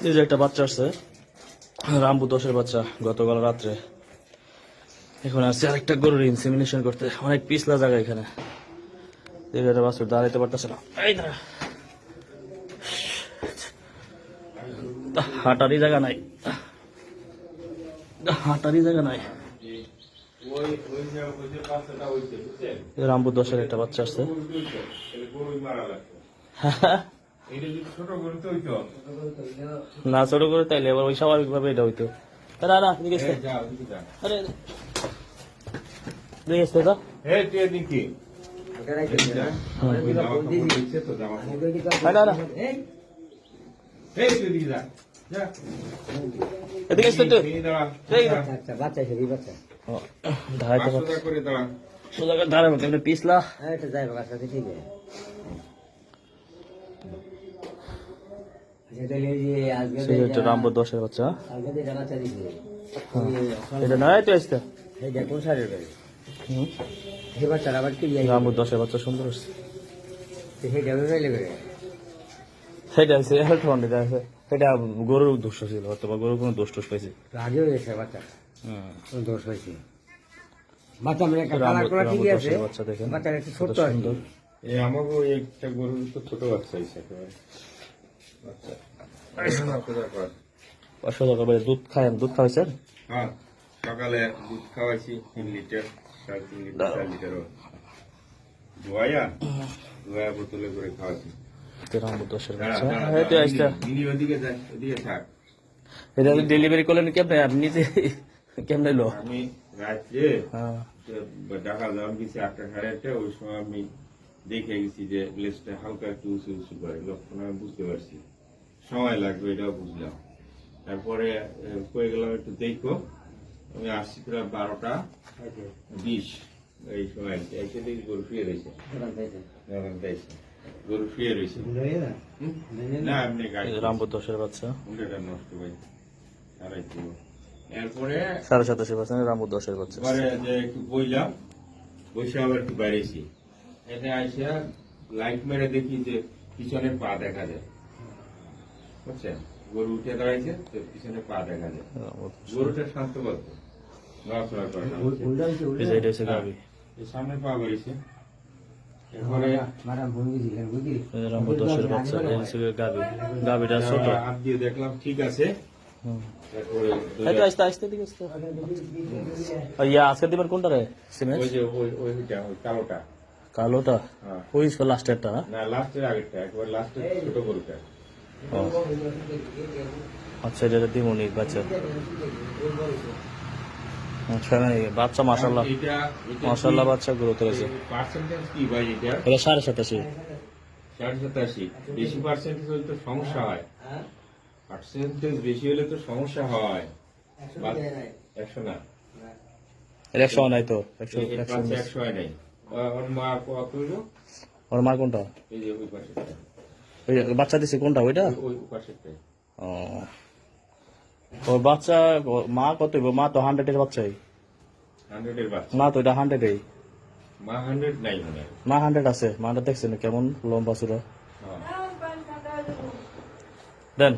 এই যে একটা বাচ্চা আসছে, রামবু 10-এর বাচ্চা, গতকাল রাত্রে। এখন আসছে আরেকটা গরুর ইনসেমিনেশন করতে। অনেক পিছলা জায়গা এখানে, একটা বাছুর দাঁড়াইতে পারতেছে না। এই দাঁড়া, হাঁটারই জায়গা নাই, হাঁটারই জায়গা নাই। রামবু 10-এর একটা বাচ্চা আসছে। না ছোট করে তাইলে আবার ওই স্বাভাবিক ভাবে এটা হইতো। পিছলা রামবু 10-এর বাচ্চা, এটা নয় তো আসতে রামবু 10-এর বাচ্চা সুন্দর আসছে। সেটা গরুর দোষ ছিল, অথবা গরুর কোনো দোষ টোষ পাইছে। বাচ্চা দেখেন সুন্দর। আমাকে একটা গরুর তো ছোট বাচ্চা একেবারে। পাঁচশো টাকা করে দুধ খায়, দুধ খাওয়াইছেন? হ্যাঁ, সকালে দুধ খাওয়াইছি 3 লিটার, 3.5 লিটার, 4 লিটারও ধোয়া বোতলে করে খাওয়াইছি। রামবু 10-এর বাচ্চা, ওদিকে যাই, ওদিকে থাক। এটা ডেলিভারি করলেন কেমনে? আপনি নিজে কেমনে লো? আমি রাত্রে ঢাকা যাওয়ার গেছি 8টা 8:30, ওই সময় আমি দেখে গেছি যে লেজটা হালকা একটু উঁচু উঁচু করে, লক্ষণ আমি বুঝতে পারছি। সময় লাগবে এটাও বুঝলাম। তারপরে কয়ে গেলাম একটু দেখো, আমি আসছি প্রায় 12:20 এই সময় এসে দেখি গরু শুয়ে রয়েছে। গরু শুয়ে রয়েছে না, এমনি গাড়ি। রামবু 10-এর বাচ্চা, মুন্ডাটা নষ্ট ভাই, এরপরে 27.5% রামবু 10-এর বাচ্চা। যে একটু বইলাম, বসে আবার একটু বাইরেছি। এনে আসে লাইট মেরে দেখি যে পিছনের পা দেখা যায়, বুঝছেন? গরু উঠে দাঁড়াইছে, পিছনে পা দেখা যায়। গরুটা শান্ত বলত, নড়াচড়া করে না, সামনে পা বেরিয়েছে। এরপরে রামবু 10-এর বাচ্চা, গাভীটা ছোট। হাত দিয়ে দেখলাম ঠিক আছে। আজকে দিবেন কোনটা রে? ওই যে ওইটা, ওই কালোটা। কালোটা? ওই লাস্টেরটা না? না, লাস্টের আগেরটা, একবার লাস্টের ছোট গরুটা। আচ্ছা, এটা দিমুনি বাচ্চা। আচ্ছা, বাচ্চা মাশাআল্লাহ, মাশাআল্লাহ বাচ্চা গ্রোথ হয়েছে। পার্সেন্টেজ কি ভাই এটা? এটা 87.5। 87.5 বেশি পার্সেন্টেজ হলে তো সমস্যা হয়। পার্সেন্টেজ বেশি হলে তো সমস্যা হয়। 100 না, 100 নাই তো, 100 হয় নাই। ওর মা কত হইল? ওর মা কোনটা? এই যে ওই পাশেরটা। ওই বাচ্চা দিছে কোনটা? ওইটা? ওই পাশেরটা। ওর বাচ্চা মা কত হইব? মা তো 100-এর বাচ্চাই। 100-এর বাচ্চা মা তো এটা 100-এই। মা 100 নাই মানে। মা 100 আছে। মাটা দেখছেন কেমন লম্বা ছিল? দেন।